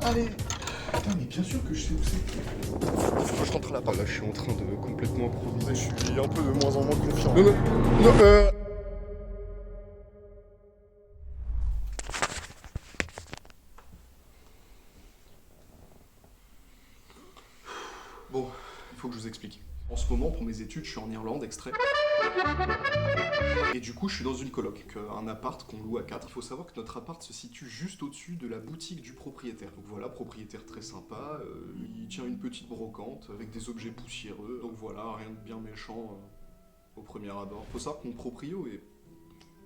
Allez. Putain, mais bien sûr que je sais où c'est. Faut que je rentre là-bas. Là, je suis en train de complètement improviser. Je suis un peu de moins en moins confiant. Non, non, non, Bon, il faut que je vous explique. En ce moment, pour mes études, je suis en Irlande, extrait. Et du coup, je suis dans une coloc, un appart qu'on loue à 4. Il faut savoir que notre appart se situe juste au-dessus de la boutique du propriétaire. Donc voilà, propriétaire très sympa, il tient une petite brocante avec des objets poussiéreux. Donc voilà, rien de bien méchant au premier abord. Faut savoir que mon proprio est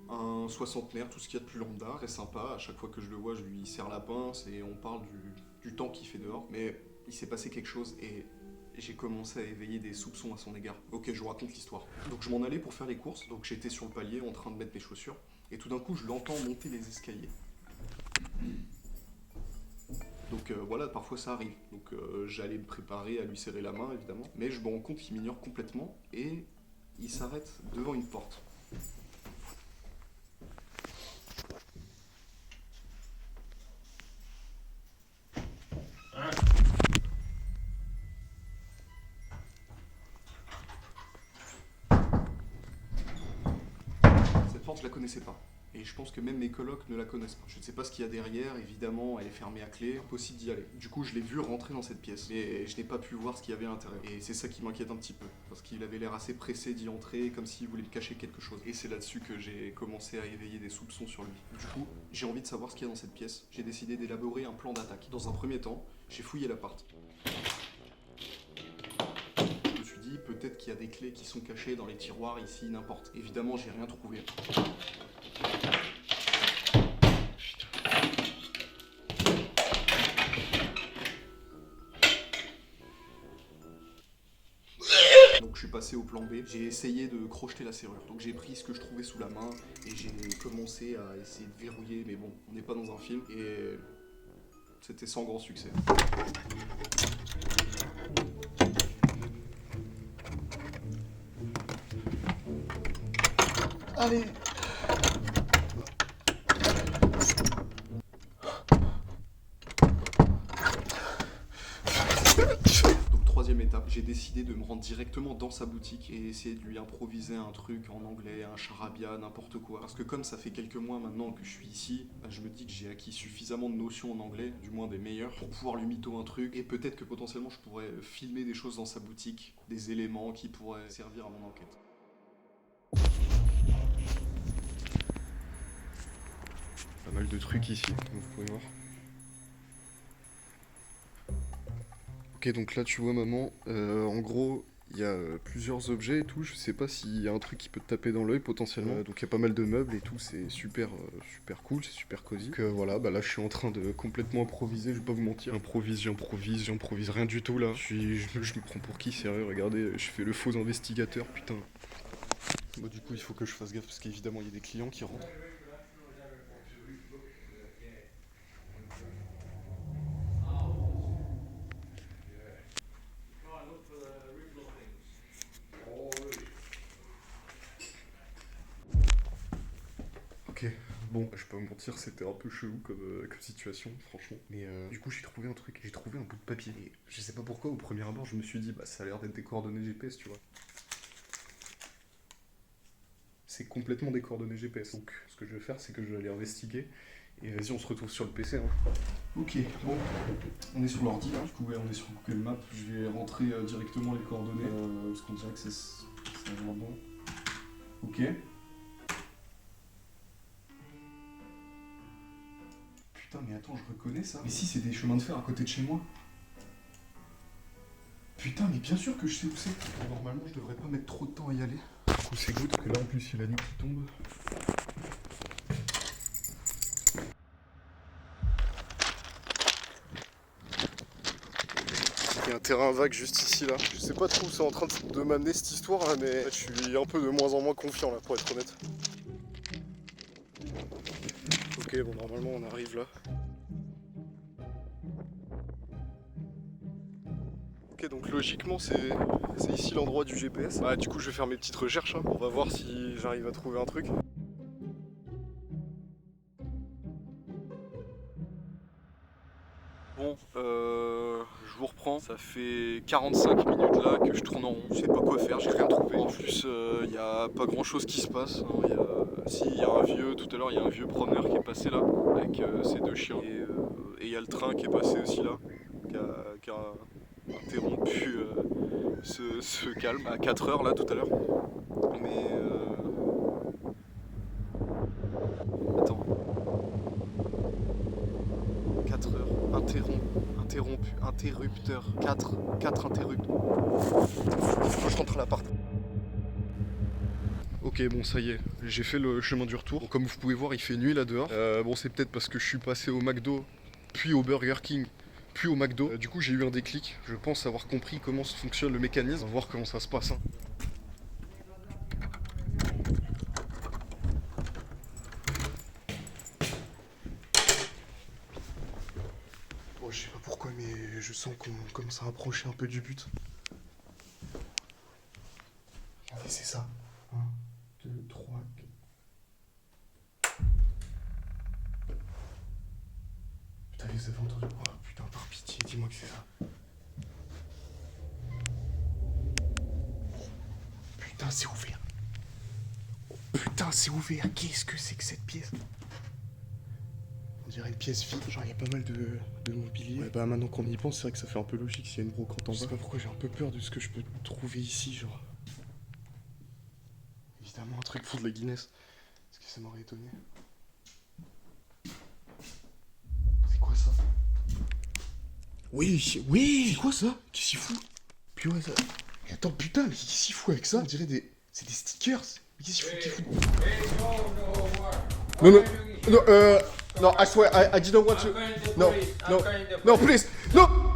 un soixantenaire, tout ce qu'il y a de plus lambda, très sympa. À chaque fois que je le vois, je lui serre la pince et on parle du temps qu'il fait dehors. Mais il s'est passé quelque chose et j'ai commencé à éveiller des soupçons à son égard. Ok, je vous raconte l'histoire. Donc je m'en allais pour faire les courses, donc j'étais sur le palier en train de mettre mes chaussures, et tout d'un coup je l'entends monter les escaliers. Donc voilà, parfois ça arrive. Donc j'allais me préparer à lui serrer la main évidemment, mais je me rends compte qu'il m'ignore complètement et il s'arrête devant une porte. Cette porte, je la connaissais pas. Et je pense que même mes colocs ne la connaissent pas. Je ne sais pas ce qu'il y a derrière, évidemment, elle est fermée à clé, impossible d'y aller. Du coup, je l'ai vu rentrer dans cette pièce, mais je n'ai pas pu voir ce qu'il y avait à l'intérieur. Et c'est ça qui m'inquiète un petit peu, parce qu'il avait l'air assez pressé d'y entrer, comme s'il voulait me cacher quelque chose. Et c'est là-dessus que j'ai commencé à éveiller des soupçons sur lui. Du coup, j'ai envie de savoir ce qu'il y a dans cette pièce. J'ai décidé d'élaborer un plan d'attaque. Dans un premier temps, j'ai fouillé l'appart. Je me suis dit, peut-être qu'il y a des clés qui sont cachées dans les tiroirs ici, n'importe. Évidemment, j'ai rien trouvé. Donc je suis passé au plan B, j'ai essayé de crocheter la serrure. Donc j'ai pris ce que je trouvais sous la main et j'ai commencé à essayer de verrouiller, mais bon, on n'est pas dans un film et c'était sans grand succès. Allez. Donc troisième étape, j'ai décidé de me rendre directement dans sa boutique et essayer de lui improviser un truc en anglais, un charabia, n'importe quoi. Parce que comme ça fait quelques mois maintenant que je suis ici, bah, je me dis que j'ai acquis suffisamment de notions en anglais, du moins des meilleures, pour pouvoir lui mytho un truc. Et peut-être que potentiellement je pourrais filmer des choses dans sa boutique, des éléments qui pourraient servir à mon enquête. Pas mal de trucs ici, comme vous pouvez voir. Ok, donc là tu vois maman, en gros il y a plusieurs objets et tout, je sais pas s'il y a un truc qui peut te taper dans l'œil potentiellement. Donc il y a pas mal de meubles et tout, c'est super, super cool, c'est super cosy. Donc voilà, bah là je suis en train de complètement improviser, je vais pas vous mentir. J'improvise rien du tout là. Je me prends pour qui sérieux, regardez, je fais le faux investigateur, putain. Bon du coup il faut que je fasse gaffe parce qu'évidemment il y a des clients qui rentrent. Ok, bon, je peux pas me mentir, c'était un peu chelou comme situation, franchement. Mais du coup, j'ai trouvé un truc, j'ai trouvé un bout de papier. Et je sais pas pourquoi, au premier abord, je me suis dit, bah ça a l'air d'être des coordonnées GPS, tu vois. C'est complètement des coordonnées GPS. Donc, ce que je vais faire, c'est que je vais aller investiguer. Et vas-y, on se retrouve sur le PC. Hein. Ok, bon, on est sur l'ordi là. Du coup, ouais, on est sur Google Maps. Je vais rentrer directement les coordonnées, parce qu'on dirait que c'est vraiment bon. Ok. Putain, mais attends, je reconnais ça. Mais si, c'est des chemins de fer à côté de chez moi. Putain, mais bien sûr que je sais où c'est. Normalement, je devrais pas mettre trop de temps à y aller. Du coup, c'est good, parce que là, en plus, il y a la nuit qui tombe. Il y a un terrain vague juste ici, là. Je sais pas trop où c'est en train de m'amener cette histoire, là, mais je suis un peu de moins en moins confiant, là, pour être honnête. Ok, bon, normalement, on arrive là. Ok, donc logiquement c'est ici l'endroit du GPS. Bah du coup je vais faire mes petites recherches, hein. On va voir si j'arrive à trouver un truc. Bon, je vous reprends. Ça fait 45 minutes là que je tourne en rond. Je sais pas quoi faire, j'ai rien trouvé. En plus, y a pas grand chose qui se passe. Hein. Il y a un vieux, tout à l'heure, il y a un vieux promeneur qui est passé là, avec ses deux chiens. Et il y a le train qui est passé aussi là, qui a interrompu ce calme à 4 heures là tout à l'heure. Mais attends. 4 heures. Interrupteur. 4 interrupteurs. Faut que je rentre à l'appart. Ok, bon, ça y est, j'ai fait le chemin du retour. Bon, comme vous pouvez voir, il fait nuit là dehors. Bon, c'est peut-être parce que je suis passé au McDo, puis au Burger King, puis au McDo. Du coup, j'ai eu un déclic. Je pense avoir compris comment fonctionne le mécanisme. On va voir comment ça se passe. Hein. Bon, je sais pas pourquoi, mais je sens qu'on commence à approcher un peu du but. Regardez, c'est ça. 1, 2, 3, 4. Putain, vous avez entendu? Oh putain, par pitié, dis-moi que c'est ça. Putain, c'est ouvert. Oh, putain, c'est ouvert. Qu'est-ce que c'est que cette pièce? On dirait une pièce vide. Genre, il y a pas mal de mobilier. Ouais, bah maintenant qu'on y pense, c'est vrai que ça fait un peu logique s'il y a une brocante en bas. Je sais pas pourquoi j'ai un peu peur de ce que je peux trouver ici, genre. Évidemment, un truc pour de la Guinness. Est-ce que ça m'aurait étonné? C'est quoi ça? Oui, oui! C'est quoi ça? Qu'est-ce qu'il fout? Puis ouais, ça. Mais attends, putain, mais qu'est-ce qu'il fout avec ça? On dirait des. C'est des stickers! Mais qu'est-ce qu'il fout? Non, non, non, no, I swear, I didn't want to. No, no, no, please, no!